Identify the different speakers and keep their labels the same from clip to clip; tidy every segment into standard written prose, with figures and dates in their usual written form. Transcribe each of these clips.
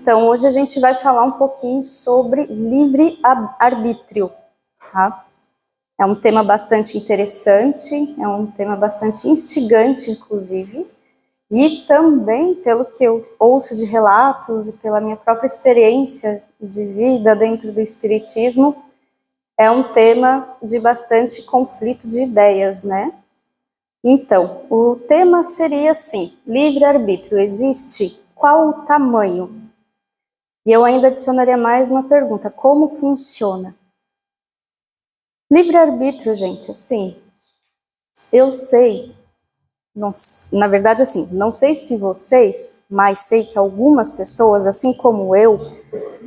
Speaker 1: Então, hoje a gente vai falar um pouquinho sobre livre-arbítrio, tá? É um tema bastante interessante, é um tema bastante instigante, inclusive, e também, pelo que eu ouço de relatos e pela minha própria experiência de vida dentro do Espiritismo, é um tema de bastante conflito de ideias, né? Então, o tema seria assim: livre-arbítrio existe? Qual o tamanho? E eu ainda adicionaria mais uma pergunta: como funciona? Livre-arbítrio, gente, assim, eu sei, não, na verdade, assim, não sei se vocês, mas sei que algumas pessoas, assim como eu,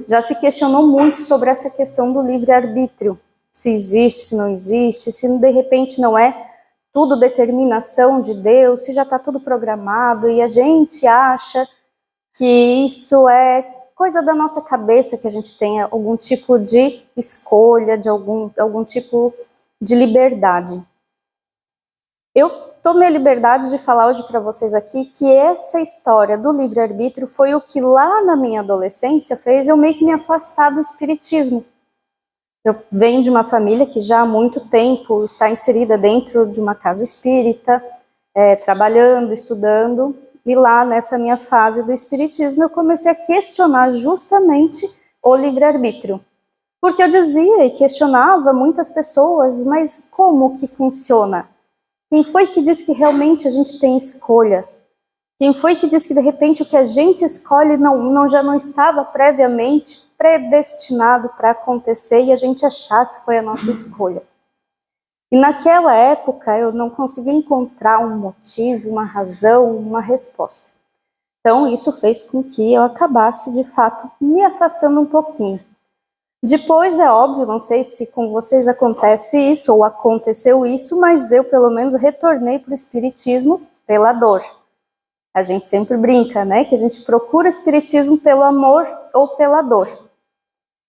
Speaker 1: já se questionou muito sobre essa questão do livre-arbítrio. Se existe, se não existe, se de repente não é tudo determinação de Deus, se já está tudo programado e a gente acha que isso é coisa da nossa cabeça, que a gente tenha algum tipo de escolha, de algum tipo de liberdade. Eu tomei a liberdade de falar hoje para vocês aqui que essa história do livre-arbítrio foi o que lá na minha adolescência fez eu meio que me afastar do espiritismo. Eu venho de uma família que já há muito tempo está inserida dentro de uma casa espírita, trabalhando, estudando, e lá nessa minha fase do espiritismo eu comecei a questionar justamente o livre-arbítrio. Porque eu dizia e questionava muitas pessoas, mas como que funciona? Quem foi que disse que realmente a gente tem escolha? Quem foi que disse que de repente o que a gente escolhe já não estava previamente predestinado para acontecer e a gente achar que foi a nossa escolha? E naquela época eu não conseguia encontrar um motivo, uma razão, uma resposta. Então isso fez com que eu acabasse de fato me afastando um pouquinho. Depois, é óbvio, não sei se com vocês acontece isso ou aconteceu isso, mas eu pelo menos retornei para o espiritismo pela dor. A gente sempre brinca, né, que a gente procura o espiritismo pelo amor ou pela dor.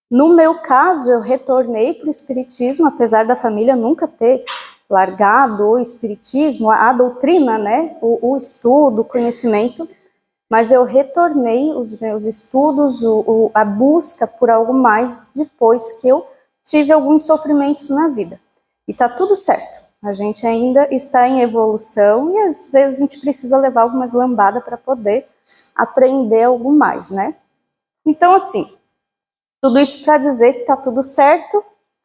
Speaker 1: No meu caso, eu retornei para o espiritismo, apesar da família nunca ter largado o espiritismo, a doutrina, né, o estudo, o conhecimento, mas eu retornei os meus estudos, a busca por algo mais depois que eu tive alguns sofrimentos na vida. E tá tudo certo, a gente ainda está em evolução e às vezes a gente precisa levar algumas lambadas para poder aprender algo mais, né? Então, assim, tudo isso para dizer que tá tudo certo,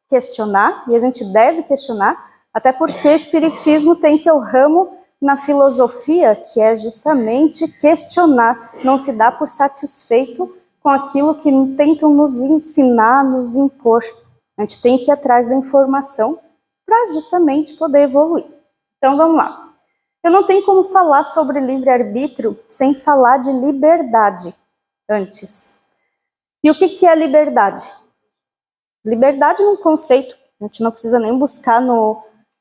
Speaker 1: questionar, e a gente deve questionar, até porque o espiritismo tem seu ramo na filosofia, que é justamente questionar, não se dá por satisfeito com aquilo que tentam nos ensinar, nos impor. A gente tem que ir atrás da informação para justamente poder evoluir. Então vamos lá. Eu não tenho como falar sobre livre-arbítrio sem falar de liberdade antes. E o que é liberdade? Liberdade é um conceito, a gente não precisa nem buscar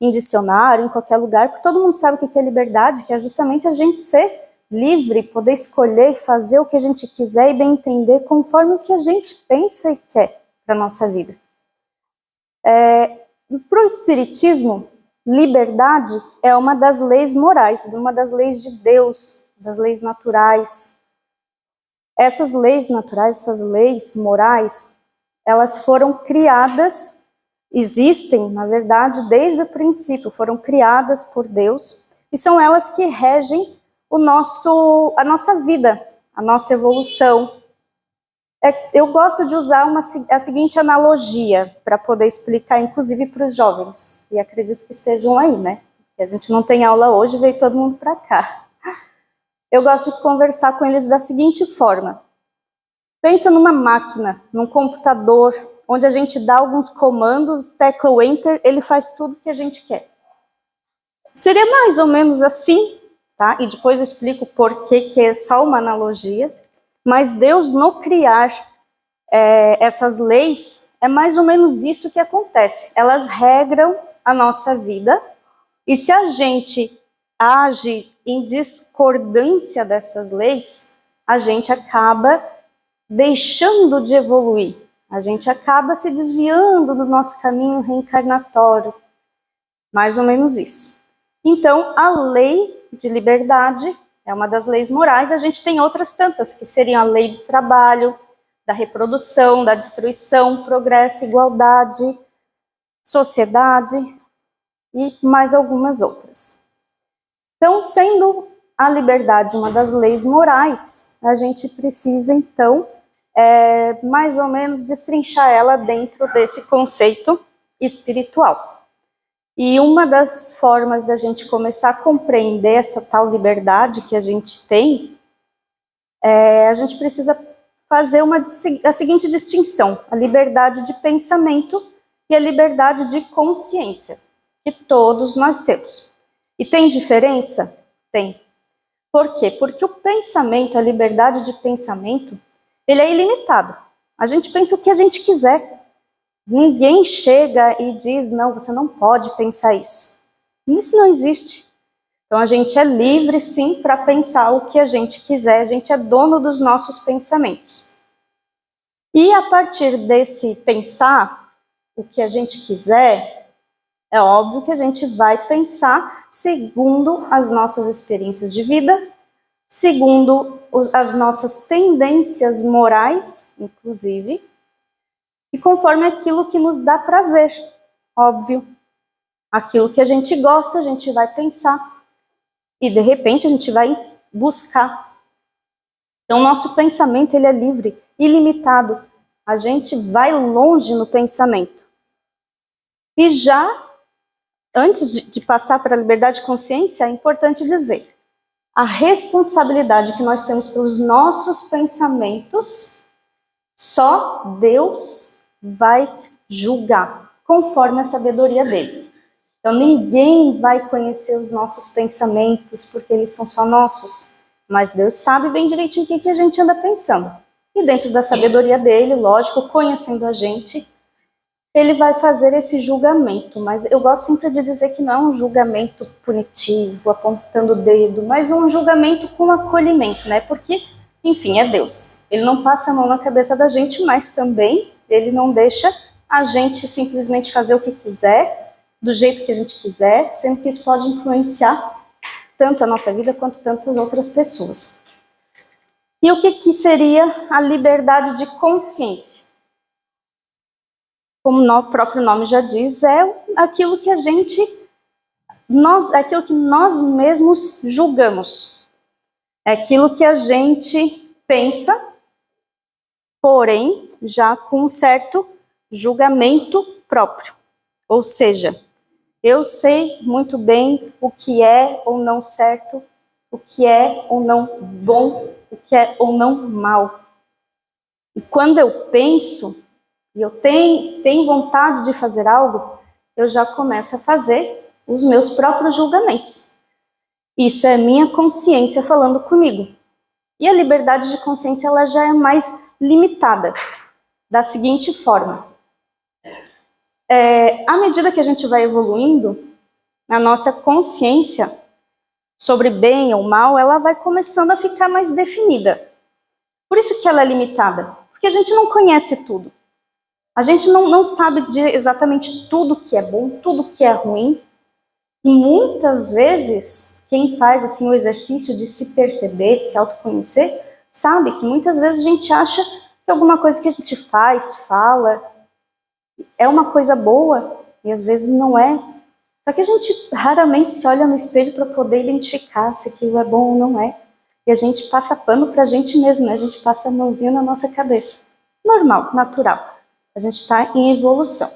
Speaker 1: em dicionário, em qualquer lugar, porque todo mundo sabe o que é liberdade, que é justamente a gente ser livre, poder escolher e fazer o que a gente quiser e bem entender conforme o que a gente pensa e quer para a nossa vida. Para o espiritismo, liberdade é uma das leis morais, uma das leis de Deus, das leis naturais. Essas leis naturais, essas leis morais, elas foram criadas, existem, na verdade, desde o princípio, foram criadas por Deus, e são elas que regem a nossa vida, a nossa evolução. Eu gosto de usar a seguinte analogia, para poder explicar, inclusive para os jovens, e acredito que estejam aí, né? Porque a gente não tem aula hoje, veio todo mundo para cá. Eu gosto de conversar com eles da seguinte forma: pensa numa máquina, num computador, onde a gente dá alguns comandos, tecla o Enter, ele faz tudo que a gente quer. Seria mais ou menos assim, tá? E depois eu explico por que é só uma analogia. Mas Deus, no criar essas leis, é mais ou menos isso que acontece. Elas regram a nossa vida, e se a gente age em discordância dessas leis, a gente acaba deixando de evoluir. A gente acaba se desviando do nosso caminho reencarnatório. Mais ou menos isso. Então, a lei de liberdade é uma das leis morais. A gente tem outras tantas, que seriam a lei do trabalho, da reprodução, da destruição, progresso, igualdade, sociedade e mais algumas outras. Então, sendo a liberdade uma das leis morais, a gente precisa, então, mais ou menos destrinchar ela dentro desse conceito espiritual. E uma das formas da gente começar a compreender essa tal liberdade que a gente tem, a gente precisa fazer a seguinte distinção: a liberdade de pensamento e a liberdade de consciência, que todos nós temos. E tem diferença? Tem. Por quê? Porque o pensamento, a liberdade de pensamento, ele é ilimitado. A gente pensa o que a gente quiser. Ninguém chega e diz, não, você não pode pensar isso. Isso não existe. Então a gente é livre, sim, para pensar o que a gente quiser. A gente é dono dos nossos pensamentos. E a partir desse pensar o que a gente quiser, é óbvio que a gente vai pensar segundo as nossas experiências de vida, segundo as nossas tendências morais, inclusive, e conforme aquilo que nos dá prazer, óbvio. Aquilo que a gente gosta, a gente vai pensar. E, de repente, a gente vai buscar. Então, nosso pensamento, ele é livre, ilimitado. A gente vai longe no pensamento. E já, antes de passar para a liberdade de consciência, é importante dizer, a responsabilidade que nós temos pelos nossos pensamentos, só Deus vai julgar, conforme a sabedoria dele. Então, ninguém vai conhecer os nossos pensamentos, porque eles são só nossos. Mas Deus sabe bem direitinho o que a gente anda pensando. E dentro da sabedoria dele, lógico, conhecendo a gente, ele vai fazer esse julgamento. Mas eu gosto sempre de dizer que não é um julgamento punitivo, apontando o dedo, mas um julgamento com acolhimento, né? Porque, enfim, é Deus. Ele não passa a mão na cabeça da gente, mas também ele não deixa a gente simplesmente fazer o que quiser, do jeito que a gente quiser, sendo que isso pode influenciar tanto a nossa vida quanto tantas outras pessoas. E o que seria a liberdade de consciência? Como o próprio nome já diz, é aquilo que aquilo que nós mesmos julgamos. É aquilo que a gente pensa, porém, já com um certo julgamento próprio. Ou seja, eu sei muito bem o que é ou não certo, o que é ou não bom, o que é ou não mal. E quando eu penso, e eu tenho vontade de fazer algo, eu já começo a fazer os meus próprios julgamentos. Isso é minha consciência falando comigo. E a liberdade de consciência ela já é mais limitada, da seguinte forma. À medida que a gente vai evoluindo, a nossa consciência sobre bem ou mal, ela vai começando a ficar mais definida. Por isso que ela é limitada, porque a gente não conhece tudo. A gente não sabe de exatamente tudo que é bom, tudo que é ruim. E muitas vezes, quem faz assim, o exercício de se perceber, de se autoconhecer, sabe que muitas vezes a gente acha que alguma coisa que a gente faz, fala, é uma coisa boa e às vezes não é. Só que a gente raramente se olha no espelho para poder identificar se aquilo é bom ou não é. E a gente passa pano para a gente mesmo, né? A gente passa a mãozinha na nossa cabeça. Normal, natural. A gente está em evolução.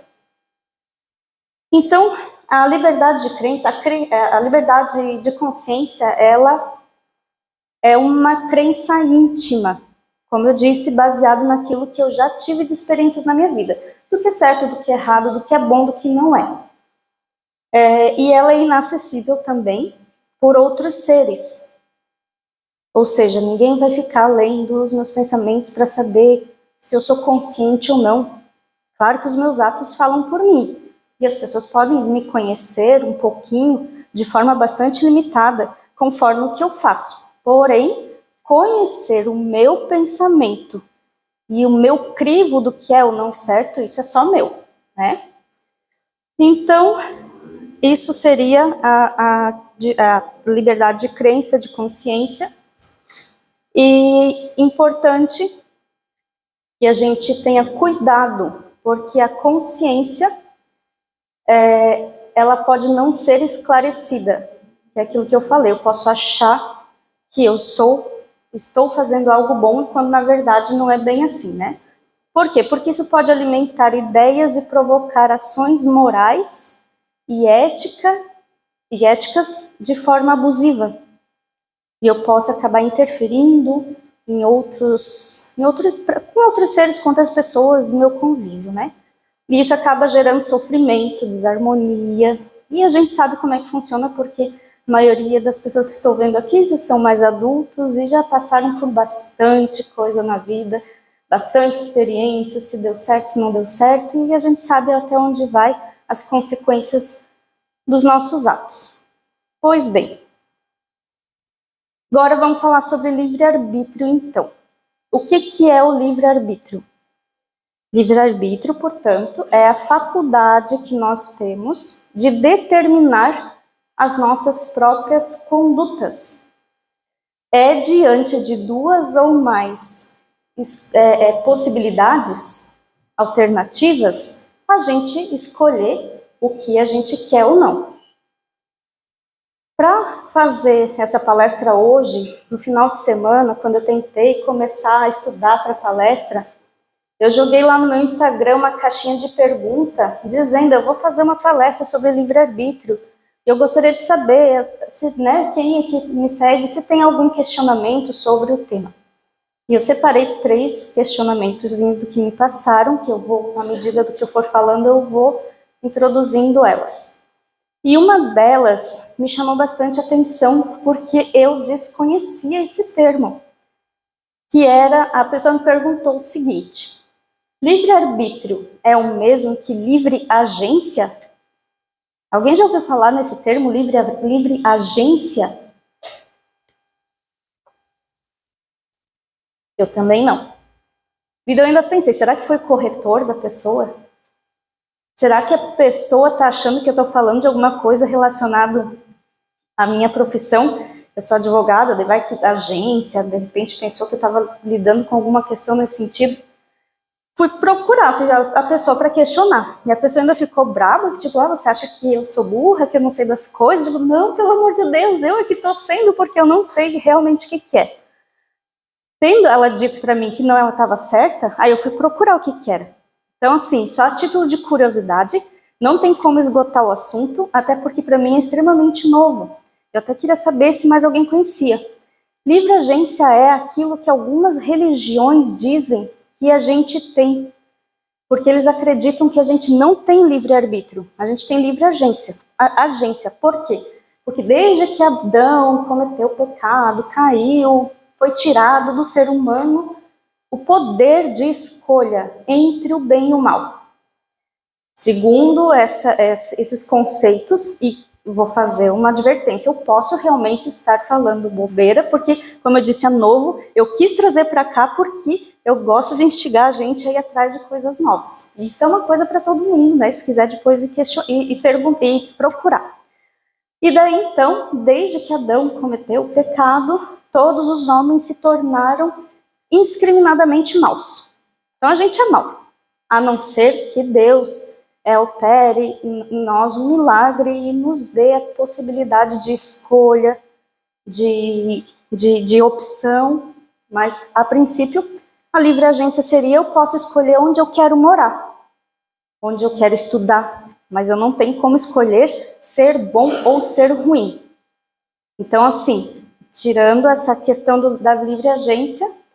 Speaker 1: Então, a liberdade de crença, a liberdade de consciência, ela é uma crença íntima. Como eu disse, baseado naquilo que eu já tive de experiências na minha vida. Do que é certo, do que é errado, do que é bom, do que não é. E ela é inacessível também por outros seres. Ou seja, ninguém vai ficar lendo os meus pensamentos para saber se eu sou consciente ou não. Claro que os meus atos falam por mim. E as pessoas podem me conhecer um pouquinho de forma bastante limitada, conforme o que eu faço. Porém, conhecer o meu pensamento e o meu crivo do que é ou não certo, isso é só meu, né? Então, isso seria a a liberdade de crença, de consciência. E importante que a gente tenha cuidado, porque a consciência ela pode não ser esclarecida. É aquilo que eu falei, eu posso achar que eu estou fazendo algo bom, quando na verdade não é bem assim, né? Por quê? Porque isso pode alimentar ideias e provocar ações morais e éticas de forma abusiva. E eu posso acabar interferindo com outros seres, com outras pessoas do meu convívio, né? E isso acaba gerando sofrimento, desarmonia. E a gente sabe como é que funciona, porque a maioria das pessoas que estou vendo aqui já são mais adultos e já passaram por bastante coisa na vida, bastante experiência, se deu certo, se não deu certo, e a gente sabe até onde vai as consequências dos nossos atos. Pois bem, agora vamos falar sobre livre-arbítrio, então. O que é o livre-arbítrio? Livre-arbítrio, portanto, é a faculdade que nós temos de determinar as nossas próprias condutas. É diante de duas ou mais possibilidades, alternativas, a gente escolher o que a gente quer ou não. Para fazer essa palestra hoje, no final de semana, quando eu tentei começar a estudar para a palestra, eu joguei lá no meu Instagram uma caixinha de pergunta, dizendo, eu vou fazer uma palestra sobre livre-arbítrio. Eu gostaria de saber, quem aqui me segue, se tem algum questionamento sobre o tema. E eu separei 3 questionamentozinhos do que me passaram, que eu vou, à medida do que eu for falando, eu vou introduzindo elas. E uma delas me chamou bastante atenção, porque eu desconhecia esse termo, que era, a pessoa me perguntou o seguinte: livre-arbítrio é o mesmo que livre-agência? Alguém já ouviu falar nesse termo, livre-agência? Eu também não. E eu ainda pensei, será que foi corretor da pessoa? Será que a pessoa está achando que eu estou falando de alguma coisa relacionada à minha profissão? Eu sou advogada, vai que a agência, de repente, pensou que eu estava lidando com alguma questão nesse sentido. Fui procurar a pessoa para questionar. E a pessoa ainda ficou brava, tipo, você acha que eu sou burra, que eu não sei das coisas? Eu digo, não, pelo amor de Deus, eu aqui estou sendo, porque eu não sei realmente o que é. Tendo ela dito para mim que não, ela estava certa, aí eu fui procurar o que era. Então, assim, só a título de curiosidade, não tem como esgotar o assunto, até porque para mim é extremamente novo. Eu até queria saber se mais alguém conhecia. Livre-agência é aquilo que algumas religiões dizem que a gente tem, porque eles acreditam que a gente não tem livre-arbítrio, a gente tem livre-agência. Agência, por quê? Porque desde que Adão cometeu o pecado, caiu, foi tirado do ser humano o poder de escolha entre o bem e o mal. Segundo esses conceitos, e vou fazer uma advertência, eu posso realmente estar falando bobeira, porque, como eu disse, é novo, eu quis trazer para cá porque eu gosto de instigar a gente a ir atrás de coisas novas. Isso é uma coisa para todo mundo, né? Se quiser depois ir perguntar e procurar. E daí, então, desde que Adão cometeu o pecado, todos os homens se tornaram indiscriminadamente maus. Então a gente é mau, a não ser que Deus opere em nós um milagre e nos dê a possibilidade de escolha, de opção, mas a princípio a livre agência seria: eu posso escolher onde eu quero morar, onde eu quero estudar, mas eu não tenho como escolher ser bom ou ser ruim. Então, assim, tirando essa questão da livre agência,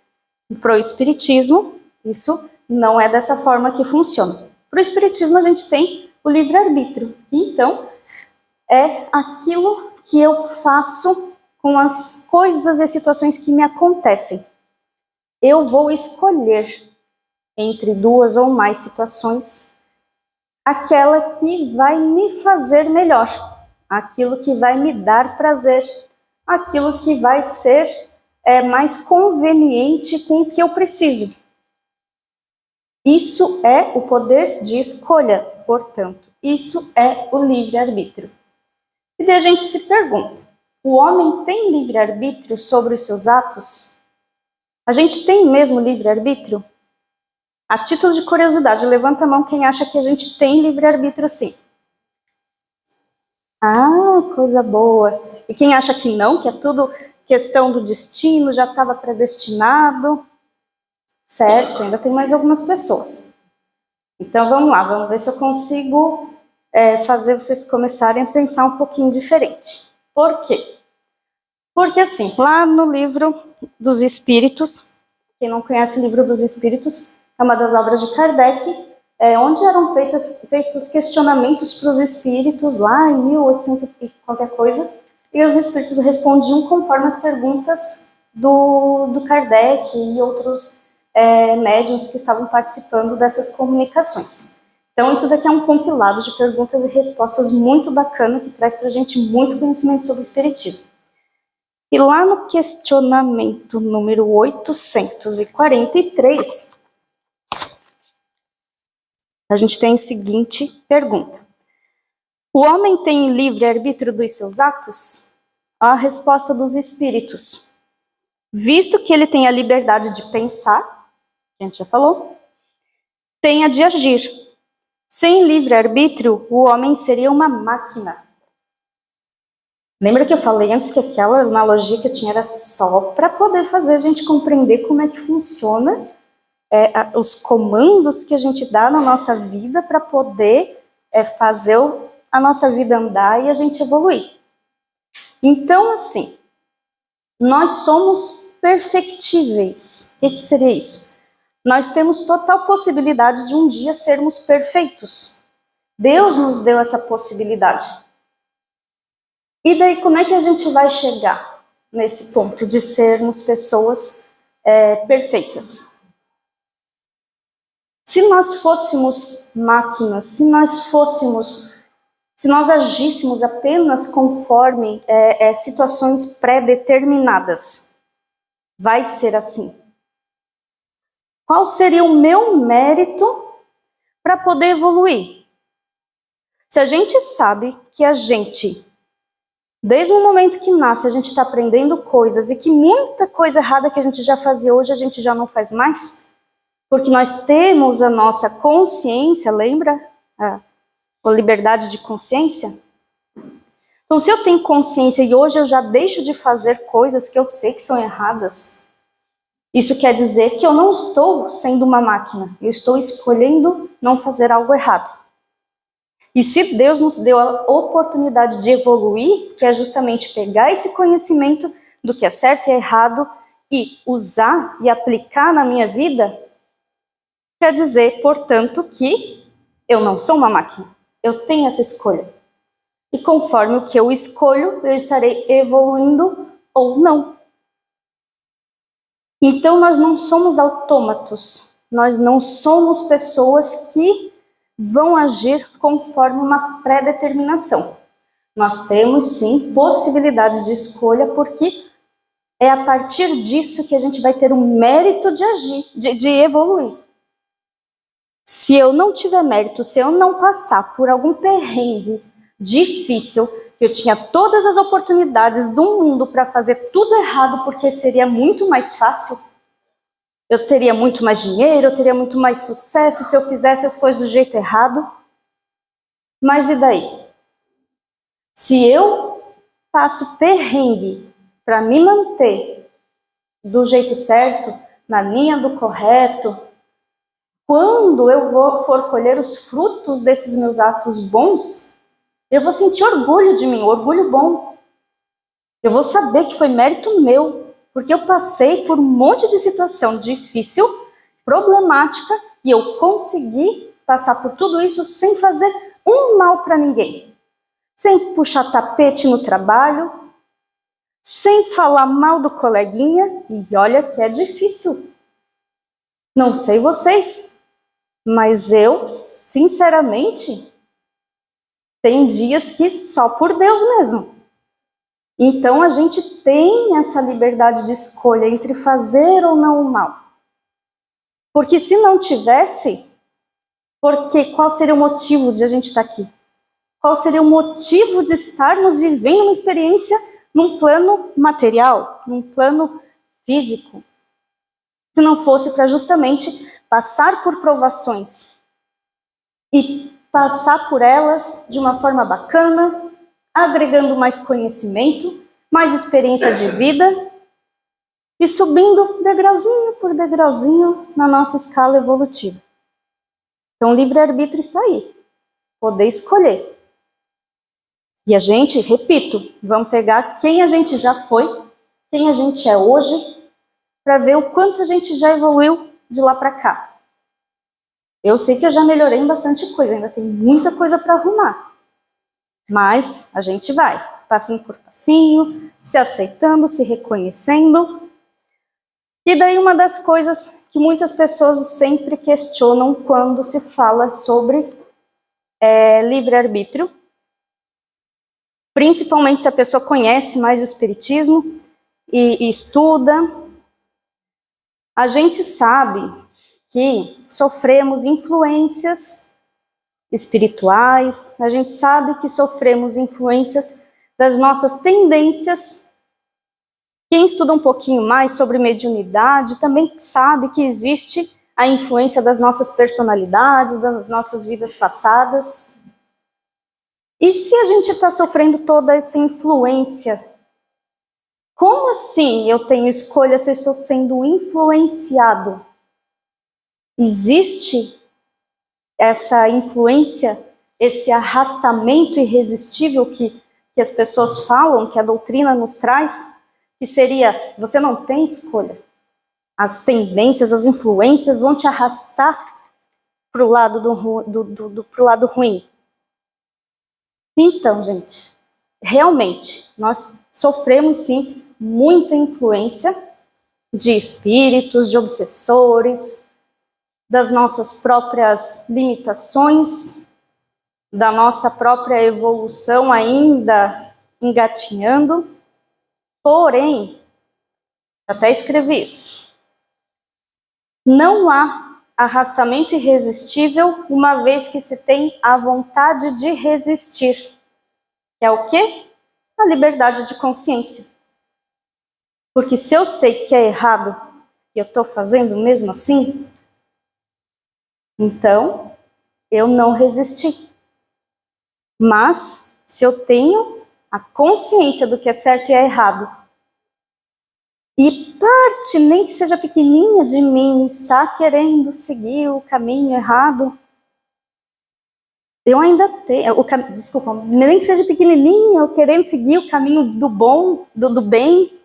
Speaker 1: para o espiritismo, isso não é dessa forma que funciona. Para o espiritismo, a gente tem o livre-arbítrio. Então, é aquilo que eu faço com as coisas e situações que me acontecem. Eu vou escolher entre duas ou mais situações aquela que vai me fazer melhor, aquilo que vai me dar prazer, aquilo que vai ser mais conveniente com o que eu preciso. Isso é o poder de escolha, portanto, isso é o livre-arbítrio. E daí a gente se pergunta, o homem tem livre-arbítrio sobre os seus atos? A gente tem mesmo livre-arbítrio? A título de curiosidade, levanta a mão quem acha que a gente tem livre-arbítrio sim. Ah, coisa boa. E quem acha que não, que é tudo questão do destino, já estava predestinado? Certo, ainda tem mais algumas pessoas. Então vamos lá, vamos ver se eu consigo fazer vocês começarem a pensar um pouquinho diferente. Por quê? Porque assim, lá no livro dos Espíritos, quem não conhece o livro dos Espíritos, é uma das obras de Kardec, onde eram feitos questionamentos para os espíritos, lá em 1800 e qualquer coisa, e os espíritos respondiam conforme as perguntas do Kardec e outros médiuns que estavam participando dessas comunicações. Então, isso daqui é um compilado de perguntas e respostas muito bacana, que traz para a gente muito conhecimento sobre o espiritismo. E lá no questionamento número 843, a gente tem a seguinte pergunta. O homem tem livre-arbítrio dos seus atos? A resposta dos espíritos. Visto que ele tem a liberdade de pensar, a gente já falou, tem a de agir. Sem livre-arbítrio, o homem seria uma máquina. Lembra que eu falei antes que aquela analogia que eu tinha era só para poder fazer a gente compreender como é que funciona os comandos que a gente dá na nossa vida para poder fazer a nossa vida andar e a gente evoluir. Então, assim, nós somos perfectíveis. O que seria isso? Nós temos total possibilidade de um dia sermos perfeitos. Deus nos deu essa possibilidade. E daí, como é que a gente vai chegar nesse ponto de sermos pessoas perfeitas? Se nós fôssemos máquinas, se nós agíssemos apenas conforme situações pré-determinadas, vai ser assim. Qual seria o meu mérito para poder evoluir? Se a gente sabe que a gente, desde o momento que nasce, a gente está aprendendo coisas e que muita coisa errada que a gente já fazia hoje, a gente já não faz mais, porque nós temos a nossa consciência, lembra? A liberdade de consciência. Então, se eu tenho consciência e hoje eu já deixo de fazer coisas que eu sei que são erradas, isso quer dizer que eu não estou sendo uma máquina, eu estou escolhendo não fazer algo errado. E se Deus nos deu a oportunidade de evoluir, que é justamente pegar esse conhecimento do que é certo e errado e usar e aplicar na minha vida, quer dizer, portanto, que eu não sou uma máquina, eu tenho essa escolha. E conforme o que eu escolho, eu estarei evoluindo ou não. Então, nós não somos autômatos, nós não somos pessoas que vão agir conforme uma pré-determinação. Nós temos, sim, possibilidades de escolha, porque é a partir disso que a gente vai ter o mérito de agir, de evoluir. Se eu não tiver mérito, se eu não passar por algum perrengue difícil, eu tinha todas as oportunidades do mundo para fazer tudo errado, porque seria muito mais fácil. Eu teria muito mais dinheiro, eu teria muito mais sucesso se eu fizesse as coisas do jeito errado. Mas e daí? Se eu passo perrengue para me manter do jeito certo, na linha do correto, quando eu for colher os frutos desses meus atos bons, eu vou sentir orgulho de mim, orgulho bom. Eu vou saber que foi mérito meu, porque eu passei por um monte de situação difícil, problemática, e eu consegui passar por tudo isso sem fazer um mal para ninguém. Sem puxar tapete no trabalho, sem falar mal do coleguinha, e olha que é difícil. Não sei vocês, mas eu, sinceramente, tem dias que só por Deus mesmo. Então, a gente tem essa liberdade de escolha entre fazer ou não o mal. Porque se não tivesse, qual seria o motivo de a gente estar aqui? Qual seria o motivo de estarmos vivendo uma experiência num plano material, num plano físico? Se não fosse para justamente passar por provações e passar por elas de uma forma bacana, agregando mais conhecimento, mais experiência de vida e subindo degrauzinho por degrauzinho na nossa escala evolutiva. Então, o livre-arbítrio está aí, poder escolher. E a gente, repito, vamos pegar quem a gente já foi, quem a gente é hoje, para ver o quanto a gente já evoluiu de lá para cá. Eu sei que eu já melhorei em bastante coisa, ainda tem muita coisa para arrumar. Mas a gente vai, passinho por passinho, se aceitando, se reconhecendo. E daí uma das coisas que muitas pessoas sempre questionam quando se fala sobre livre-arbítrio, principalmente se a pessoa conhece mais o espiritismo e estuda, a gente sabe que sofremos influências espirituais, a gente sabe que sofremos influências das nossas tendências. Quem estuda um pouquinho mais sobre mediunidade também sabe que existe a influência das nossas personalidades, das nossas vidas passadas. E se a gente está sofrendo toda essa influência, como assim eu tenho escolha se eu estou sendo influenciado? Existe essa influência, esse arrastamento irresistível que as pessoas falam, que a doutrina nos traz, que seria, você não tem escolha. As tendências, as influências vão te arrastar para o lado, pro lado ruim. Então, gente, realmente, nós sofremos sim muita influência de espíritos, de obsessores, das nossas próprias limitações, da nossa própria evolução ainda engatinhando. Porém, até escrevi isso, não há arrastamento irresistível uma vez que se tem a vontade de resistir. Que é o quê? A liberdade de consciência. Porque se eu sei que é errado e eu estou fazendo mesmo assim, então eu não resisti. Mas se eu tenho a consciência do que é certo e é errado, e parte, nem que seja pequenininha de mim, está querendo seguir o caminho errado, eu ainda tenho, desculpa, nem que seja pequenininha, eu querendo seguir o caminho do bom, do bem,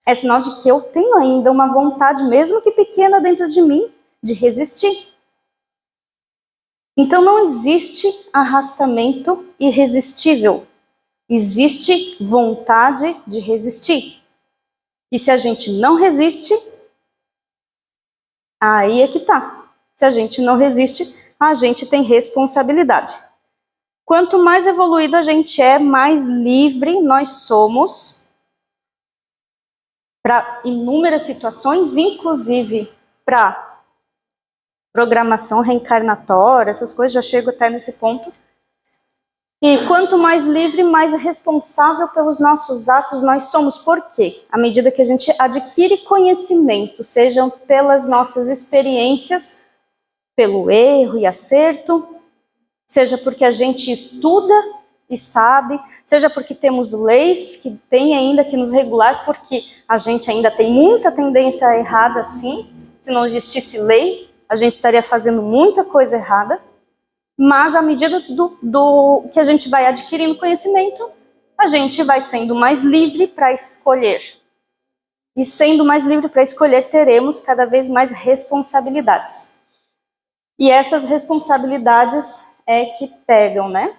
Speaker 1: é sinal de que eu tenho ainda uma vontade, mesmo que pequena dentro de mim, de resistir. Então não existe arrastamento irresistível, existe vontade de resistir. E se a gente não resiste, aí é que tá. Se a gente não resiste, a gente tem responsabilidade. Quanto mais evoluído a gente é, mais livre nós somos para inúmeras situações, inclusive para programação reencarnatória, essas coisas, já chego até nesse ponto. E quanto mais livre, mais responsável pelos nossos atos nós somos. Por quê? À medida que a gente adquire conhecimento, sejam pelas nossas experiências, pelo erro e acerto, seja porque a gente estuda e sabe, seja porque temos leis que têm ainda que nos regular, porque a gente ainda tem muita tendência errada assim. Se não existisse lei, a gente estaria fazendo muita coisa errada. Mas à medida do que a gente vai adquirindo conhecimento, a gente vai sendo mais livre para escolher. E sendo mais livre para escolher, teremos cada vez mais responsabilidades. E essas responsabilidades é que pegam, né?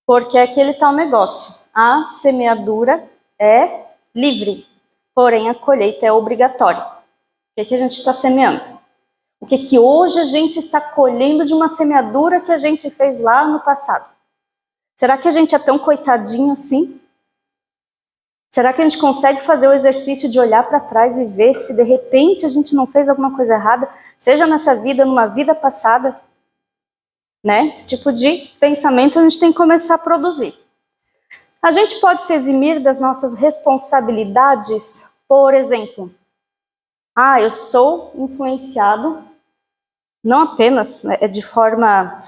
Speaker 1: Porque é aquele tal negócio. A semeadura é livre, porém a colheita é obrigatória. O que a gente está semeando? O que hoje a gente está colhendo de uma semeadura que a gente fez lá no passado? Será que a gente é tão coitadinho assim? Será que a gente consegue fazer o exercício de olhar para trás e ver se de repente a gente não fez alguma coisa errada, seja nessa vida, numa vida passada? né? Esse tipo de pensamento a gente tem que começar a produzir. A gente pode se eximir das nossas responsabilidades, por exemplo, eu sou influenciado, não apenas de forma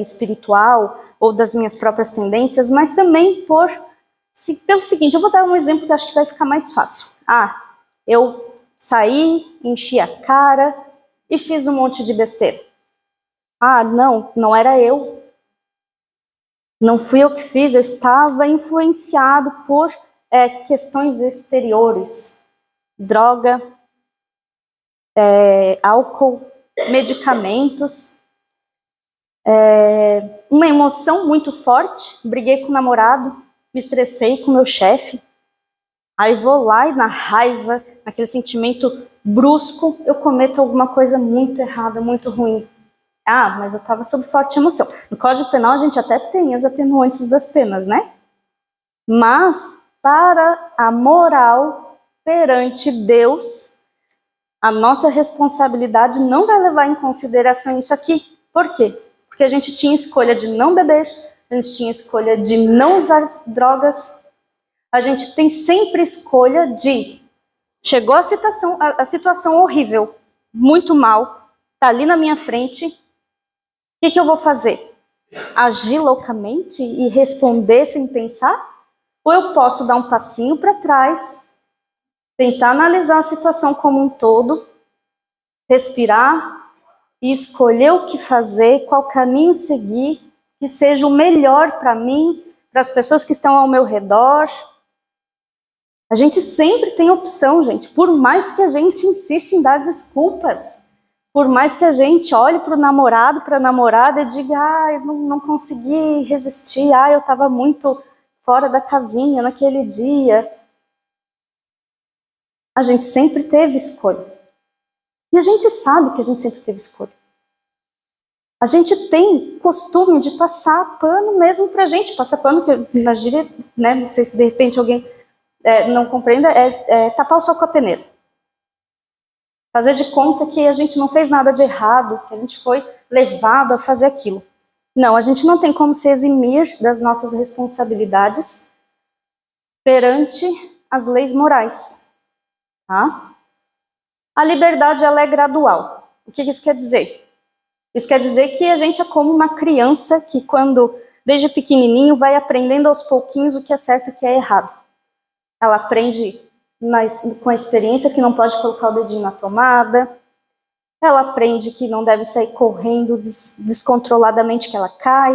Speaker 1: espiritual ou das minhas próprias tendências, mas também pelo seguinte, eu vou dar um exemplo que acho que vai ficar mais fácil. Eu saí, enchi a cara e fiz um monte de besteira. Não era eu. Não fui eu que fiz, eu estava influenciado por questões exteriores. Droga, álcool, medicamentos, uma emoção muito forte, briguei com o namorado, me estressei com o meu chefe, aí vou lá e na raiva, naquele sentimento brusco, eu cometo alguma coisa muito errada, muito ruim. Mas eu estava sob forte emoção. No Código Penal a gente até tem as atenuantes das penas, né? Mas para a moral perante Deus, a nossa responsabilidade não vai levar em consideração isso aqui. Por quê? Porque a gente tinha escolha de não beber, a gente tinha escolha de não usar drogas, a gente tem sempre escolha de... Chegou a situação horrível, muito mal, tá ali na minha frente, o que eu vou fazer? Agir loucamente e responder sem pensar? Ou eu posso dar um passinho para trás, tentar analisar a situação como um todo, respirar e escolher o que fazer, qual caminho seguir, que seja o melhor para mim, para as pessoas que estão ao meu redor. A gente sempre tem opção, gente, por mais que a gente insista em dar desculpas, por mais que a gente olhe para o namorado, para a namorada e diga, eu não consegui resistir, eu estava muito fora da casinha naquele dia. A gente sempre teve escolha. E a gente sabe que a gente sempre teve escolha. A gente tem costume de passar pano mesmo pra gente. Passar pano, que na gíria, né, não sei se de repente alguém não compreenda, tapar o sol com a peneira. Fazer de conta que a gente não fez nada de errado, que a gente foi levado a fazer aquilo. Não, a gente não tem como se eximir das nossas responsabilidades perante as leis morais. Tá? A liberdade, ela é gradual. O que isso quer dizer? Isso quer dizer que a gente é como uma criança que, desde pequenininho, vai aprendendo aos pouquinhos o que é certo e o que é errado. Ela aprende com a experiência que não pode colocar o dedinho na tomada, ela aprende que não deve sair correndo descontroladamente que ela cai,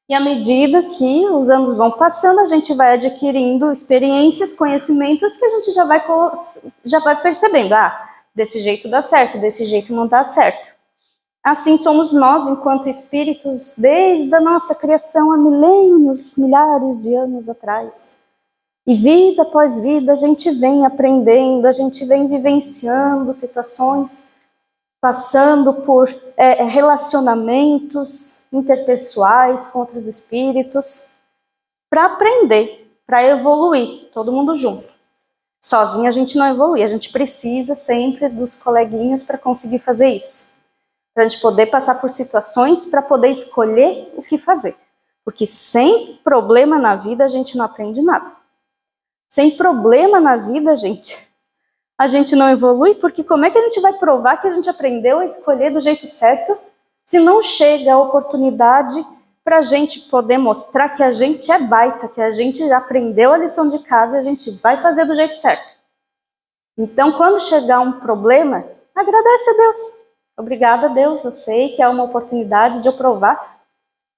Speaker 1: e à medida que os anos vão passando, a gente vai adquirindo experiências, conhecimentos que a gente já vai percebendo, desse jeito dá certo, desse jeito não dá certo. Assim somos nós, enquanto espíritos, desde a nossa criação há milênios, milhares de anos atrás. E vida após vida a gente vem aprendendo, a gente vem vivenciando situações, passando por relacionamentos interpessoais com outros espíritos, para aprender, para evoluir, todo mundo junto. Sozinho a gente não evolui, a gente precisa sempre dos coleguinhas para conseguir fazer isso. Para a gente poder passar por situações, para poder escolher o que fazer. Porque sem problema na vida a gente não aprende nada. Sem problema na vida, a gente não evolui, porque como é que a gente vai provar que a gente aprendeu a escolher do jeito certo, se não chega a oportunidade para a gente poder mostrar que a gente é baita, que a gente já aprendeu a lição de casa e a gente vai fazer do jeito certo. Então, quando chegar um problema, agradece a Deus. Obrigada, Deus, eu sei que é uma oportunidade de eu provar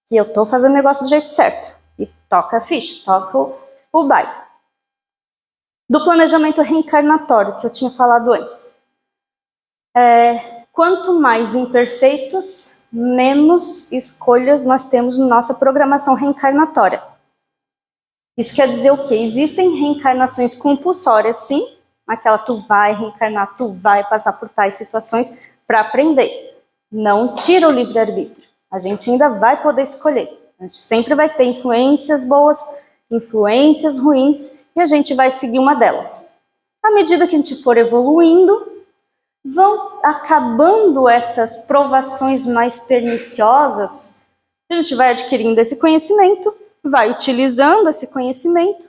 Speaker 1: que eu estou fazendo o negócio do jeito certo. E toca a ficha, toca o baile. Do planejamento reencarnatório, que eu tinha falado antes. Quanto mais imperfeitos, menos escolhas nós temos na nossa programação reencarnatória. Isso quer dizer o quê? Existem reencarnações compulsórias, sim, naquela tu vai reencarnar, tu vai passar por tais situações para aprender. Não tira o livre-arbítrio. A gente ainda vai poder escolher. A gente sempre vai ter influências boas, influências ruins, e a gente vai seguir uma delas. À medida que a gente for evoluindo, vão acabando essas provações mais perniciosas, a gente vai adquirindo esse conhecimento, vai utilizando esse conhecimento,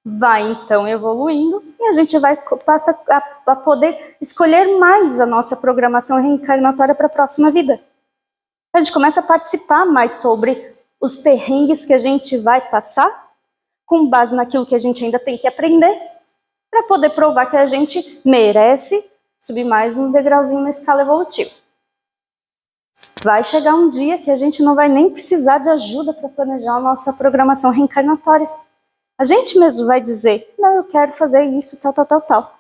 Speaker 1: vai então evoluindo e a gente passa a poder escolher mais a nossa programação reencarnatória para a próxima vida. A gente começa a participar mais sobre os perrengues que a gente vai passar, com base naquilo que a gente ainda tem que aprender, para poder provar que a gente merece subir mais um degrauzinho na escala evolutiva. Vai chegar um dia que a gente não vai nem precisar de ajuda para planejar a nossa programação reencarnatória. A gente mesmo vai dizer, não, eu quero fazer isso, tal.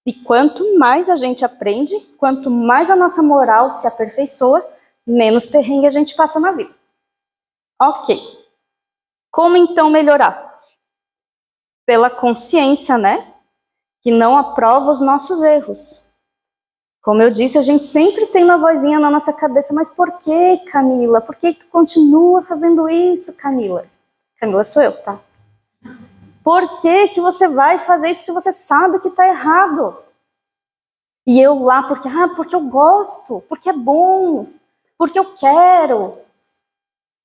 Speaker 1: E quanto mais a gente aprende, quanto mais a nossa moral se aperfeiçoa, menos perrengue a gente passa na vida. Ok. Como então melhorar? Pela consciência, né? Que não aprova os nossos erros. Como eu disse, a gente sempre tem uma vozinha na nossa cabeça, mas por que, Camila? Por que tu continua fazendo isso, Camila? Camila sou eu, tá? Por que você vai fazer isso se você sabe que tá errado? E eu lá, porque eu gosto, porque é bom, porque eu quero.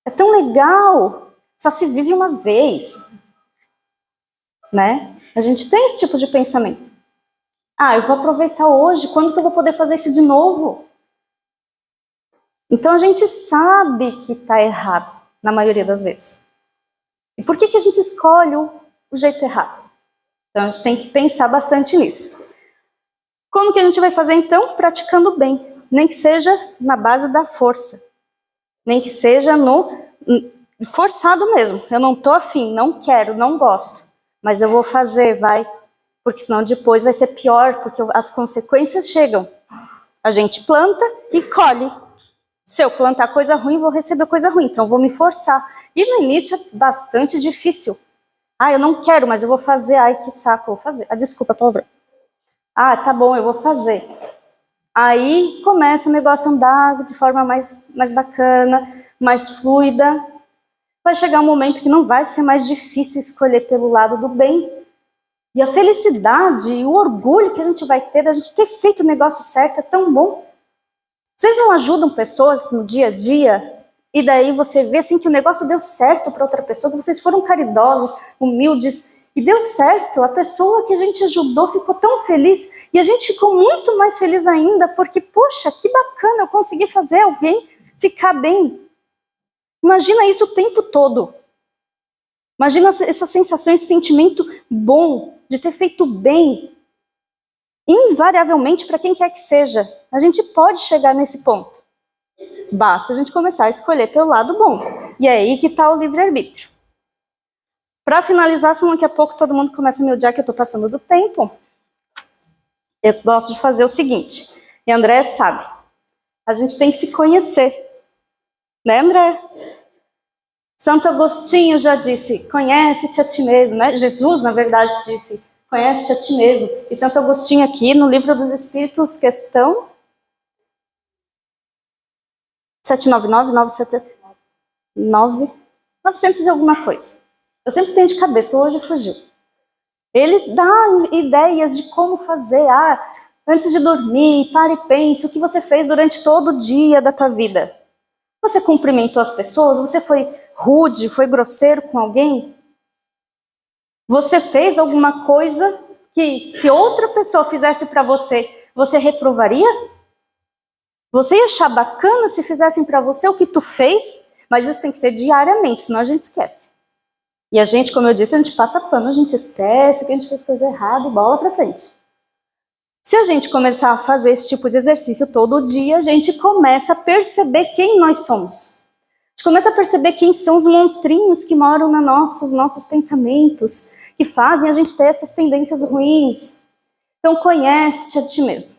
Speaker 1: É tão legal, só se vive uma vez. Né? A gente tem esse tipo de pensamento. Eu vou aproveitar hoje, quando que eu vou poder fazer isso de novo? Então a gente sabe que está errado, na maioria das vezes. E por que a gente escolhe o jeito errado? Então a gente tem que pensar bastante nisso. Como que a gente vai fazer então? Praticando bem. Nem que seja na base da força. Nem que seja no forçado mesmo. Eu não estou afim, não quero, não gosto. Mas eu vou fazer, vai. Porque senão depois vai ser pior, porque as consequências chegam. A gente planta e colhe. Se eu plantar coisa ruim, vou receber coisa ruim, então eu vou me forçar. E no início é bastante difícil. Eu não quero, mas eu vou fazer. Ai, que saco, eu vou fazer. Desculpa a palavra. Tá bom, eu vou fazer. Aí começa o negócio a andar de forma mais bacana, mais fluida. Vai chegar um momento que não vai ser mais difícil escolher pelo lado do bem. E a felicidade e o orgulho que a gente vai ter da gente ter feito o negócio certo é tão bom. Vocês não ajudam pessoas no dia a dia e daí você vê assim que o negócio deu certo para outra pessoa, que vocês foram caridosos, humildes e deu certo. A pessoa que a gente ajudou ficou tão feliz e a gente ficou muito mais feliz ainda porque, poxa, que bacana, eu consegui fazer alguém ficar bem. Imagina isso o tempo todo. Imagina essa sensação, esse sentimento bom de ter feito bem. Invariavelmente, para quem quer que seja, a gente pode chegar nesse ponto. Basta a gente começar a escolher pelo lado bom. E é aí que está o livre-arbítrio. Para finalizar, senão daqui a pouco todo mundo começa a me odiar que eu estou passando do tempo, eu gosto de fazer o seguinte, e André sabe, a gente tem que se conhecer. Né, André? Santo Agostinho já disse, conhece-te a ti mesmo, né? Jesus, na verdade, disse, conhece-te a ti mesmo. E Santo Agostinho aqui, no Livro dos Espíritos, questão 799, 900 e alguma coisa. Eu sempre tenho de cabeça, hoje fugiu. Ele dá ideias de como fazer, antes de dormir, pare e pense o que você fez durante todo o dia da tua vida. Você cumprimentou as pessoas? Você foi rude, foi grosseiro com alguém? Você fez alguma coisa que, se outra pessoa fizesse para você, você reprovaria? Você ia achar bacana se fizessem para você o que tu fez? Mas isso tem que ser diariamente, senão a gente esquece. E a gente, como eu disse, a gente passa pano, a gente esquece que a gente fez coisa errada e bola para frente. Se a gente começar a fazer esse tipo de exercício todo dia, a gente começa a perceber quem nós somos. A gente começa a perceber quem são os monstrinhos que moram nos nossos pensamentos, que fazem a gente ter essas tendências ruins. Então, conhece-te a ti mesmo.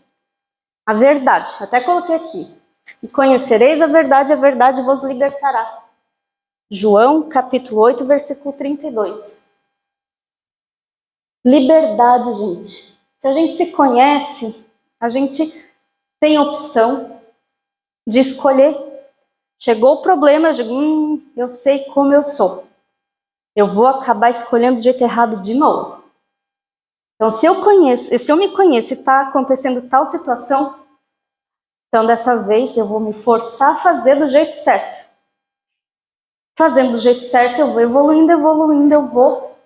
Speaker 1: A verdade, até coloquei aqui. E conhecereis a verdade vos libertará. João, capítulo 8, versículo 32. Liberdade, gente. Se a gente se conhece, a gente tem opção de escolher. Chegou o problema, eu digo, eu sei como eu sou. Eu vou acabar escolhendo do jeito errado de novo. Então, se eu me conheço e está acontecendo tal situação, então dessa vez eu vou me forçar a fazer do jeito certo. Fazendo do jeito certo, eu vou evoluindo, eu vou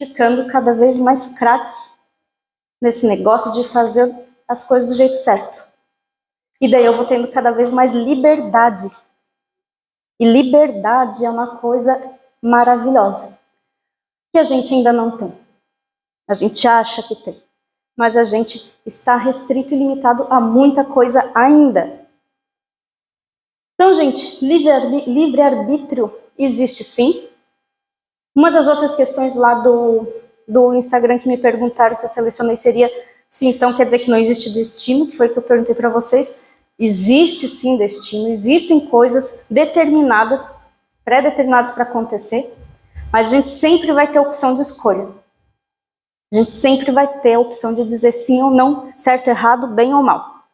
Speaker 1: ficando cada vez mais craque nesse negócio de fazer as coisas do jeito certo. E daí eu vou tendo cada vez mais liberdade. E liberdade é uma coisa maravilhosa, que a gente ainda não tem. A gente acha que tem, mas a gente está restrito e limitado a muita coisa ainda. Então, gente, livre-arbítrio existe sim. Uma das outras questões lá do Instagram que me perguntaram, que eu selecionei, seria se então quer dizer que não existe destino, que foi o que eu perguntei para vocês. Existe sim destino, existem coisas determinadas, pré-determinadas para acontecer, mas a gente sempre vai ter a opção de escolha. A gente sempre vai ter a opção de dizer sim ou não, certo, errado, bem ou mal.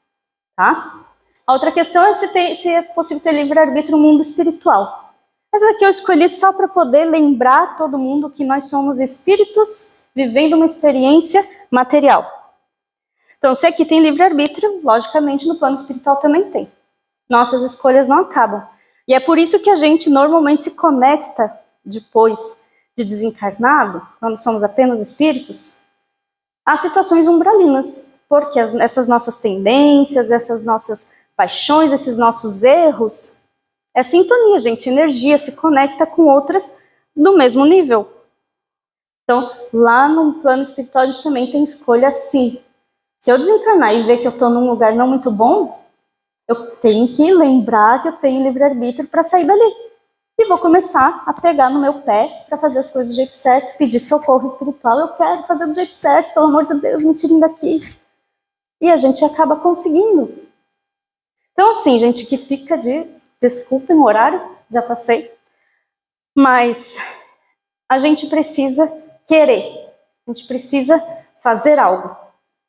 Speaker 1: Tá? A outra questão é se é possível ter livre-arbítrio no mundo espiritual. Essa aqui eu escolhi só para poder lembrar todo mundo que nós somos espíritos vivendo uma experiência material. Então, se aqui tem livre-arbítrio, logicamente no plano espiritual também tem. Nossas escolhas não acabam. E é por isso que a gente normalmente se conecta depois de desencarnado, quando somos apenas espíritos, a situações umbralinas. Porque essas nossas tendências, essas nossas paixões, esses nossos erros, é sintonia, gente, energia, se conecta com outras do mesmo nível. Então, lá no plano espiritual a gente também tem escolha sim. Se eu desencarnar e ver que eu estou num lugar não muito bom, eu tenho que lembrar que eu tenho livre-arbítrio para sair dali. E vou começar a pegar no meu pé para fazer as coisas do jeito certo, pedir socorro espiritual, eu quero fazer do jeito certo, pelo amor de Deus, me tirem daqui. E a gente acaba conseguindo. Então, assim, gente, que fica desculpem o horário, já passei, mas a gente precisa querer, a gente precisa fazer algo.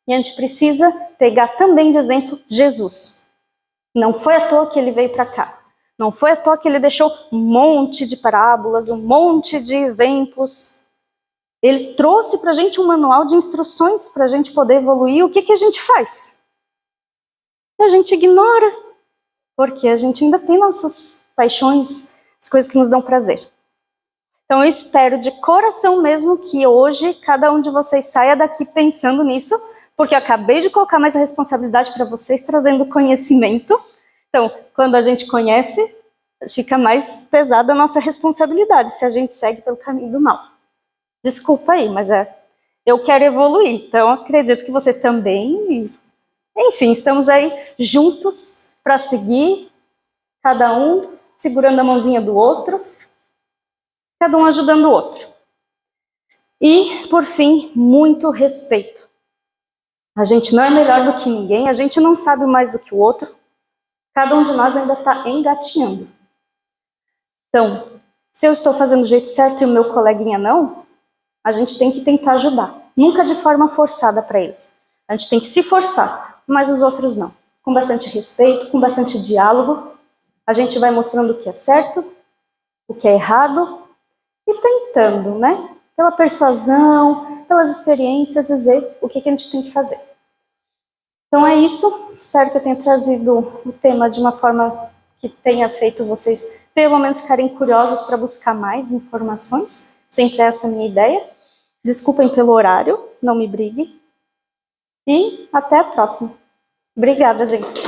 Speaker 1: E a gente precisa pegar também de exemplo Jesus. Não foi à toa que ele veio para cá. Não foi à toa que ele deixou um monte de parábolas, um monte de exemplos. Ele trouxe para a gente um manual de instruções para a gente poder evoluir. O que a gente faz? A gente ignora, porque a gente ainda tem nossas paixões, as coisas que nos dão prazer. Então eu espero de coração mesmo que hoje cada um de vocês saia daqui pensando nisso, porque eu acabei de colocar mais a responsabilidade para vocês, trazendo conhecimento. Então, quando a gente conhece, fica mais pesada a nossa responsabilidade, se a gente segue pelo caminho do mal. Desculpa aí, mas eu quero evoluir, então acredito que vocês também. Enfim, estamos aí juntos para seguir, cada um segurando a mãozinha do outro, cada um ajudando o outro. E, por fim, muito respeito. A gente não é melhor do que ninguém, a gente não sabe mais do que o outro, cada um de nós ainda está engatinhando. Então, se eu estou fazendo do jeito certo e o meu coleguinha não, a gente tem que tentar ajudar. Nunca de forma forçada para eles. A gente tem que se forçar, mas os outros não. Com bastante respeito, com bastante diálogo, a gente vai mostrando o que é certo, o que é errado, e tentando, né, pela persuasão, pelas experiências, dizer o que a gente tem que fazer. Então é isso, espero que eu tenha trazido o tema de uma forma que tenha feito vocês pelo menos ficarem curiosos para buscar mais informações, sempre essa é a minha ideia. Desculpem pelo horário, não me brigue. E até a próxima. Obrigada, gente.